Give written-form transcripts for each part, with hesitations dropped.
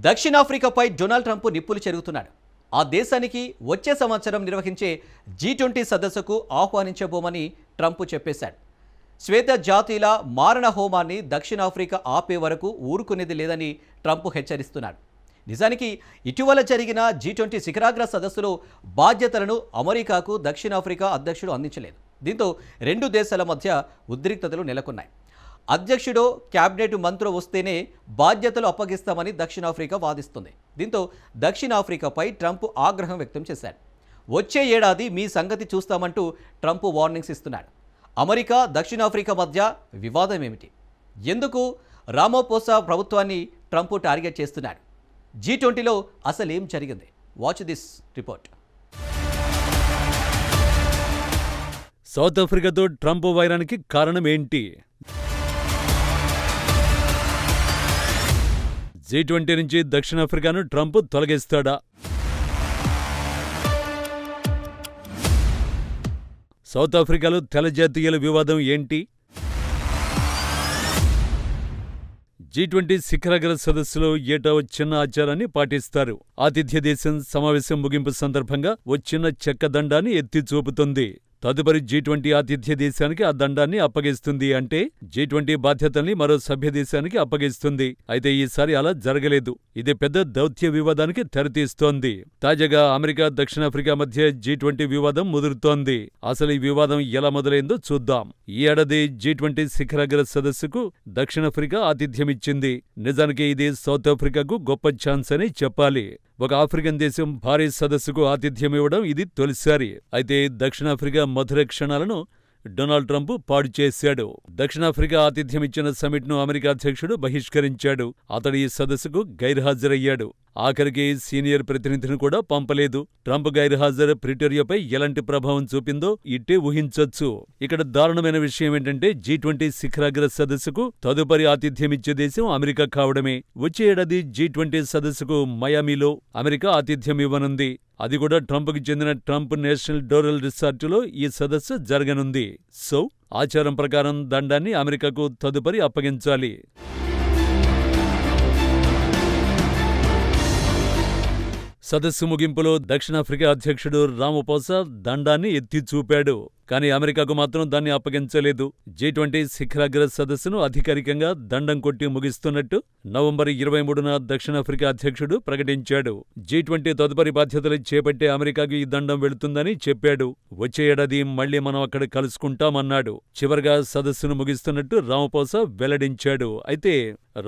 దక్షిణాఫ్రికాపై Donald Trump నిప్పులు చెరుగుతున్నాడు. ఆ దేశానికి వచ్చే సంవత్సరం నిర్వహించే G20 సదస్సుకు ఆహ్వానించబోమని ట్రంప్ చెప్పేశాడు. శ్వేత జాతీయుల మారణ హోమాన్ని దక్షిణాఫ్రికా ఆపే వరకు ఊరుకునేది లేదని ట్రంప్ హెచ్చరిస్తున్నాడు. నిజానికి ఇటీవల జరిగిన G20 శిఖరాగ్ర సదస్సులో బాధ్యతలను అమెరికాకు దక్షిణాఫ్రికా అధ్యక్షుడు అందించలేదు. దీంతో రెండు దేశాల మధ్య ఉద్రిక్తతలు నెలకొన్నాయి. అధ్యక్షుడు క్యాబినెట్ మంత్రి వస్తేనే బాధ్యతలు అప్పగిస్తామని దక్షిణాఫ్రికా వాదిస్తుంది. దీంతో దక్షిణాఫ్రికాపై ట్రంప్ ఆగ్రహం వ్యక్తం చేశారు. వచ్చే ఏడాది మీ సంగతి చూస్తామంటూ ట్రంప్ వార్నింగ్స్ ఇస్తున్నాడు. అమెరికా దక్షిణాఫ్రికా మధ్య వివాదం ఏమిటి? ఎందుకు రామోపోసా ప్రభుత్వాన్ని ట్రంప్ టార్గెట్ చేస్తున్నాడు? G20లో అసలేం జరిగింది? Watch this report. సౌత్ ఆఫ్రికాతో ట్రంప్ వైరానికి కారణం ఏంటి? G20 నుంచి దక్షిణాఫ్రికాను ట్రంప్ తొలగిస్తాడా? సౌత్ ఆఫ్రికాలో తెల్ల జాతీయుల వివాదం ఏంటి? G20 శిఖరాగ్ర సదస్సులో ఏటా ఓ చిన్న ఆచారాన్ని పాటిస్తారు. ఆతిథ్య దేశం సమావేశం ముగింపు సందర్భంగా ఓ చిన్న చెక్క దండాన్ని ఎత్తి చూపుతుంది. తదుపరి G20 ఆతిథ్య దేశానికి ఆ దండాన్ని అప్పగిస్తుంది. అంటే G20 బాధ్యతల్ని మరో సభ్య దేశానికి అప్పగిస్తుంది. అయితే ఈసారి అలా జరగలేదు. ఇది పెద్ద దౌత్య వివాదానికి తెరతీస్తోంది. తాజాగా అమెరికా దక్షిణాఫ్రికా మధ్య G20 వివాదం ముదురుతోంది. అసలు ఈ వివాదం ఎలా మొదలైందో చూద్దాం. ఈ ఏడాది G20 శిఖరాగ్ర సదస్సుకు దక్షిణాఫ్రికా ఆతిథ్యమిచ్చింది. నిజానికి ఇది సౌత్ ఆఫ్రికాకు గొప్ప ఛాన్స్ అని చెప్పాలి. ఒక ఆఫ్రికన్ దేశం భారీ సదస్సుకు ఆతిథ్యమివ్వడం ఇది తొలిసారి. అయితే దక్షిణాఫ్రికా మధుర క్షణాలను డొనాల్డ్ ట్రంప్ పాడు చేశాడు. దక్షిణాఫ్రికా ఆతిథ్యమిచ్చిన సమిట్ను అమెరికా అధ్యక్షుడు బహిష్కరించాడు. అతడు ఈ సదస్సుకు గైర్హాజరయ్యాడు. ఆఖరికి సీనియర్ ప్రతినిధిని కూడా పంపలేదు. ట్రంప్ గైర్హాజరు ప్రిటోరియాపై ఎలాంటి ప్రభావం చూపిందో ఇట్టే ఊహించొచ్చు. ఇక్కడ దారుణమైన విషయం ఏంటంటే G20 శిఖరాగ్ర సదస్సుకు తదుపరి ఆతిథ్యమిచ్చే దేశం అమెరికా కావడమే. వచ్చే ఏడాది G20 సదస్సుకు మయామిలో అమెరికా ఆతిథ్యం ఇవ్వనుంది. అది కూడా ట్రంప్కి చెందిన ట్రంప్ నేషనల్ డోరల్ రిసార్టులో ఈ సదస్సు జరగనుంది. సో ఆచారం ప్రకారం దండాన్ని అమెరికాకు తదుపరి అప్పగించాలి. సదస్సు ముగింపులో దక్షిణాఫ్రికా అధ్యక్షుడు రామోపోసా దండాన్ని ఎత్తి చూపాడు. కానీ అమెరికాకు మాత్రం దాన్ని అప్పగించలేదు. G20 శిఖరాగ్ర సదస్సును అధికారికంగా దండం కొట్టి ముగిస్తున్నట్టు నవంబర్ 23న దక్షిణాఫ్రికా అధ్యక్షుడు ప్రకటించాడు. G20 తదుపరి బాధ్యతలు చేపట్టే అమెరికాకు ఈ దండం వెళుతుందని చెప్పాడు. వచ్చే ఏడాది మళ్లీ మనం అక్కడ కలుసుకుంటామన్నాడు. చివరిగా సదస్సును ముగిస్తున్నట్టు రామోపోసా వెల్లడించాడు. అయితే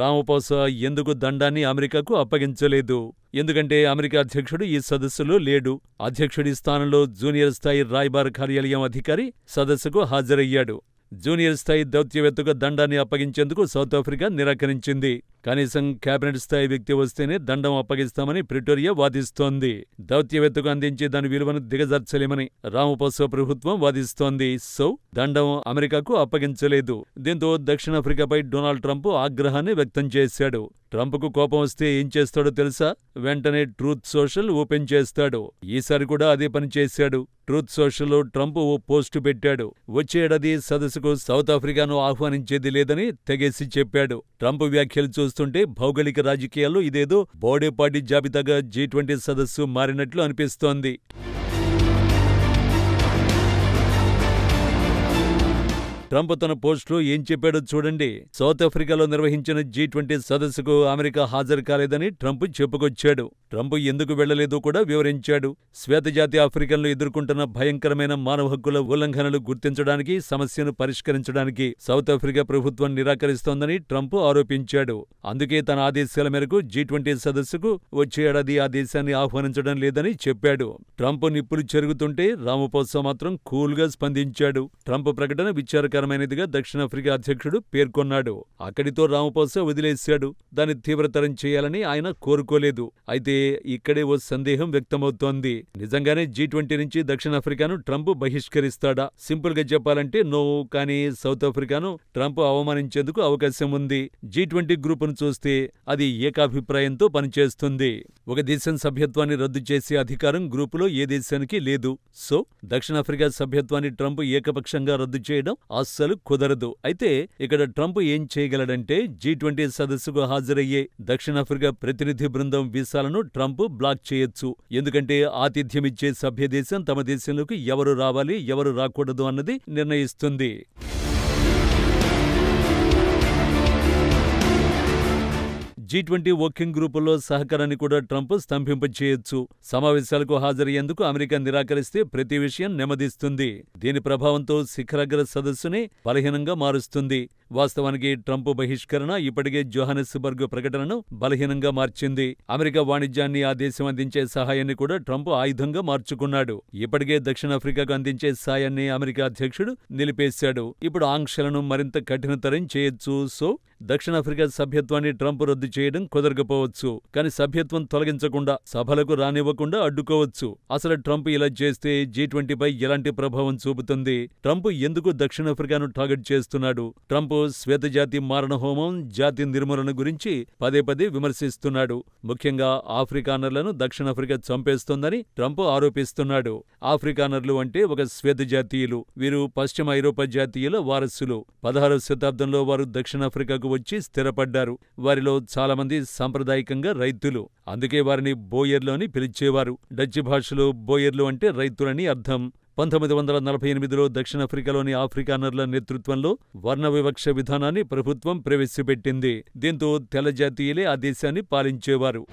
రామోపోసా ఎందుకు దండాన్ని అమెరికాకు అప్పగించలేదు? ఎందుకంటే అమెరికా అధ్యక్షుడు ఈ సదస్సులో లేడు. అధ్యక్షుడి స్థానంలో జూనియర్ స్థాయి రాయబార కార్యాలయం అధికారి సదస్సుకు హాజరయ్యాడు. జూనియర్ స్థాయి దౌత్యవేత్తకు దండాన్ని అప్పగించేందుకు సౌత్ ఆఫ్రికా నిరాకరించింది. కనీసం కేబినెట్ స్థాయి వ్యక్తి వస్తేనే దండం అప్పగిస్తామని ప్రిటోరియా వాదిస్తోంది. దౌత్యవేత్తకు అందించి దాని విలువను దిగజార్చలేమని రామోపోసా ప్రభుత్వం వాదిస్తోంది. సో దండం అమెరికాకు అప్పగించలేదు. దీంతో దక్షిణాఫ్రికాపై డొనాల్డ్ ట్రంప్ ఆగ్రహాన్ని వ్యక్తం చేశాడు. ట్రంప్కు కోపం వస్తే ఏం చేస్తాడో తెలుసా? వెంటనే ట్రూత్ సోషల్ ఓపెన్ చేస్తాడు. ఈసారి కూడా అదే పని చేశాడు. ట్రూత్ సోషల్లో ట్రంప్ ఓ పోస్టు పెట్టాడు. వచ్చే ఏడాది సదస్సుకు సౌత్ ఆఫ్రికాను ఆహ్వానించేది లేదని తెగేసి చెప్పాడు. ట్రంప్ వ్యాఖ్యలు చూస్తుంటే భౌగోళిక రాజకీయాల్లో ఇదేదో బోడేపాటి జాబితాగా G20 సదస్సు మారినట్లు అనిపిస్తోంది. ట్రంప్ తన పోస్టులో ఏం చెప్పాడో చూడండి. సౌత్ ఆఫ్రికాలో నిర్వహించిన G20 సదస్సుకు అమెరికా హాజరు కాలేదని ట్రంప్ చెప్పుకొచ్చాడు. ట్రంప్ ఎందుకు వెళ్లలేదో కూడా వివరించాడు. శ్వేతజాతి ఆఫ్రికన్లు ఎదుర్కొంటున్న భయంకరమైన మానవ హక్కుల ఉల్లంఘనలు గుర్తించడానికి, సమస్యను పరిష్కరించడానికి సౌత్ ఆఫ్రికా ప్రభుత్వం నిరాకరిస్తోందని ట్రంప్ ఆరోపించాడు. అందుకే తన ఆదేశాల మేరకు G20 సదస్సుకు వచ్చే ఏడాది ఆ దేశాన్ని ఆహ్వానించడం లేదని చెప్పాడు. ట్రంప్ నిప్పులు చెరుగుతుంటే రామోపోసా మాత్రం కూల్గా స్పందించాడు. ట్రంప్ ప్రకటన విచారకరమైనదిగా దక్షిణాఫ్రికా అధ్యక్షుడు పేర్కొన్నాడు. అక్కడితో రామోపోసా వదిలేశాడు. దాన్ని తీవ్రతరం చేయాలని ఆయన కోరుకోలేదు. అయితే ఇక్కడే ఓ సందేహం వ్యక్తమవుతోంది. నిజంగానే G20 నుంచి దక్షిణాఫ్రికాను ట్రంప్ బహిష్కరిస్తాడా? సింపుల్ గా చెప్పాలంటే నో. కానీ సౌత్ ఆఫ్రికాను ట్రంప్ అవమానించేందుకు అవకాశం ఉంది. G20 గ్రూపును చూస్తే అది ఏకాభిప్రాయంతో పనిచేస్తుంది. ఒక దేశం సభ్యత్వాన్ని రద్దు చేసే అధికారం గ్రూపులో ఏ దేశానికి లేదు. సో దక్షిణాఫ్రికా సభ్యత్వాన్ని ట్రంప్ ఏకపక్షంగా రద్దు చేయడం ఆ అస్సలు కుదరదు. అయితే ఇక్కడ ట్రంప్ ఏం చేయగలడంటే G20 సదస్సుకు హాజరయ్యే దక్షిణాఫ్రికా ప్రతినిధి బృందం వీసాలను ట్రంప్ బ్లాక్ చేయొచ్చు. ఎందుకంటే ఆతిథ్యమిచ్చే సభ్యదేశం తమ దేశంలోకి ఎవరు రావాలి, ఎవరు రాకూడదు అన్నది నిర్ణయిస్తుంది. G20 వర్కింగ్ గ్రూపుల్లో సహకారాన్ని కూడా ట్రంప్ స్తంభింపచేయొచ్చు. సమావేశాలకు హాజరయ్యేందుకు అమెరికా నిరాకరిస్తే ప్రతి విషయం నెమ్మదిస్తుంది. దీని ప్రభావంతో శిఖరాగ్ర సదస్సుని బలహీనంగా మారుస్తుంది. వాస్తవానికి ట్రంప్ బహిష్కరణ ఇప్పటికే జోహానెస్బర్గ్ ప్రకటనను బలహీనంగా మార్చింది. అమెరికా వాణిజ్యాన్ని ఆ దేశం అందించే సహాయాన్ని కూడా ట్రంప్ ఆయుధంగా మార్చుకున్నాడు. ఇప్పటికే దక్షిణాఫ్రికాకు అందించే సాయాన్ని అమెరికా అధ్యక్షుడు నిలిపేశాడు. ఇప్పుడు ఆంక్షలను మరింత కఠినతరం చేయొచ్చు. సో దక్షిణాఫ్రికా సభ్యత్వాన్ని ట్రంప్ రద్దు చేయడం కుదరకపోవచ్చు. కానీ సభ్యత్వం తొలగించకుండా, సభలకు రానివ్వకుండా అడ్డుకోవచ్చు. అసలు ట్రంప్ ఇలా చేస్తే G20పై ఎలాంటి ప్రభావం చూపుతుంది? ట్రంప్ ఎందుకు దక్షిణాఫ్రికాను టార్గెట్ చేస్తున్నాడు? ట్రంప్ శ్వేతజాతి మారణహోమం, జాతి నిర్మూలన గురించి పదే పదే విమర్శిస్తున్నాడు. ముఖ్యంగా ఆఫ్రికానర్లను దక్షిణాఫ్రికా చంపేస్తోందని ట్రంప్ ఆరోపిస్తున్నాడు. ఆఫ్రికానర్లు అంటే ఒక శ్వేతజాతీయులు. వీరు పశ్చిమ ఐరోపా జాతీయుల వారసులు. 16వ శతాబ్దంలో వారు దక్షిణాఫ్రికాకు వచ్చి స్థిరపడ్డారు. వారిలో చాలామంది సాంప్రదాయికంగా రైతులు. అందుకే వారిని బోయర్లు అని పిలిచేవారు. డచ్ భాషలో బోయర్లు అంటే రైతులని అర్థం. 1948లో దక్షిణాఫ్రికాలోని ఆఫ్రికానర్ల నేతృత్వంలో వర్ణ వివక్ష విధానాన్ని ప్రభుత్వం ప్రవేశపెట్టింది. దీంతో తెల్ల జాతీయులే ఆ దేశాన్ని పాలించేవారు.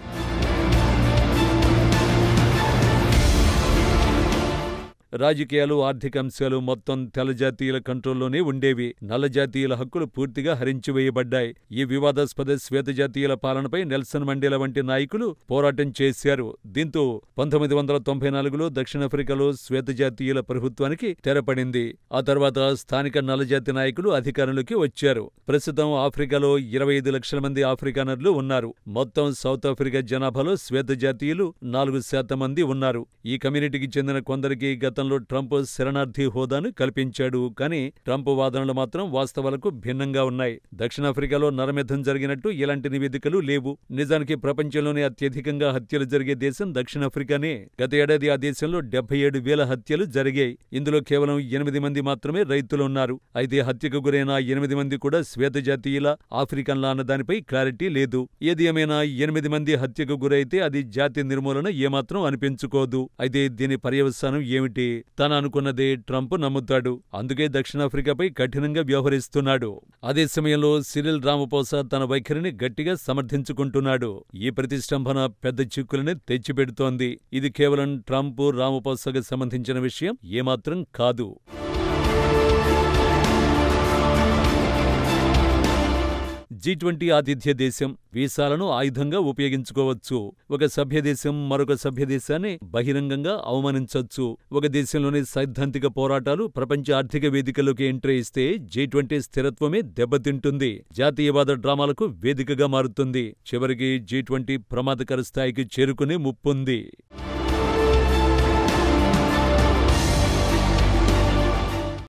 రాజకీయాలు, ఆర్థిక అంశాలు మొత్తం తెల్లజాతీయుల కంట్రోల్లోనే ఉండేవి. నల్లజాతీయుల హక్కులు పూర్తిగా హరించివేయబడ్డాయి. ఈ వివాదాస్పద శ్వేతజాతీయుల పాలనపై నెల్సన్ మండేలా వంటి నాయకులు పోరాటం చేశారు. దీంతో 1994లో దక్షిణాఫ్రికాలో శ్వేతజాతీయుల ప్రభుత్వానికి తెరపడింది. ఆ తర్వాత స్థానిక నల్లజాతి నాయకులు అధికారంలోకి వచ్చారు. ప్రస్తుతం ఆఫ్రికాలో 25 లక్షల మంది ఆఫ్రికానర్లు ఉన్నారు. మొత్తం సౌత్ ఆఫ్రికా జనాభాలో శ్వేతజాతీయులు 4% మంది ఉన్నారు. ఈ కమ్యూనిటీకి చెందిన కొందరికి గతంలో ట్రంప్ శరణార్థి హోదాను కల్పించాడు. కానీ ట్రంప్ వాదనలు మాత్రం వాస్తవాలకు భిన్నంగా ఉన్నాయి. దక్షిణాఫ్రికాలో నరమేధం జరిగినట్టు ఎలాంటి నివేదికలు లేవు. నిజానికి ప్రపంచంలోనే అత్యధికంగా హత్యలు జరిగే దేశం దక్షిణాఫ్రికానే. గత ఏడాది ఆ దేశంలో 77,000 హత్యలు జరిగాయి. ఇందులో కేవలం 8 మంది మాత్రమే రైతులున్నారు. అయితే హత్యకు గురైన 8 మంది కూడా శ్వేతజాతీయుల, ఆఫ్రికన్ల అన్న దానిపై క్లారిటీ లేదు. ఏది ఏమైనా 8 మంది హత్యకు గురైతే అది జాతి నిర్మూలన ఏమాత్రం అనిపించుకోదు. అయితే దీని పర్యవసానం ఏమిటి? తను అనుకున్నదే ట్రంప్ నమ్ముతాడు. అందుకే దక్షిణాఫ్రికాపై కఠినంగా వ్యవహరిస్తున్నాడు. అదే సమయంలో సిరిల్ రామపోసా తన వైఖరిని గట్టిగా సమర్థించుకుంటున్నాడు. ఈ ప్రతిష్టంభన పెద్ద చిక్కులని తెచ్చిపెడుతోంది. ఇది కేవలం ట్రంప్, రామపోసాకు సంబంధించిన విషయం ఏమాత్రం కాదు. G20 ఆతిథ్య దేశం వీసాలను ఆయుధంగా ఉపయోగించుకోవచ్చు. ఒక సభ్యదేశం మరొక సభ్యదేశాన్ని బహిరంగంగా అవమానించొచ్చు. ఒక దేశంలోని సైద్ధాంతిక పోరాటాలు ప్రపంచ ఆర్థిక వేదికలోకి ఎంట్రీ ఇస్తే G20 స్థిరత్వమే దెబ్బతింటుంది. జాతీయవాద డ్రామాలకు వేదికగా మారుతుంది. చివరికి G20 ప్రమాదకర స్థాయికి చేరుకునే ముప్పుంది.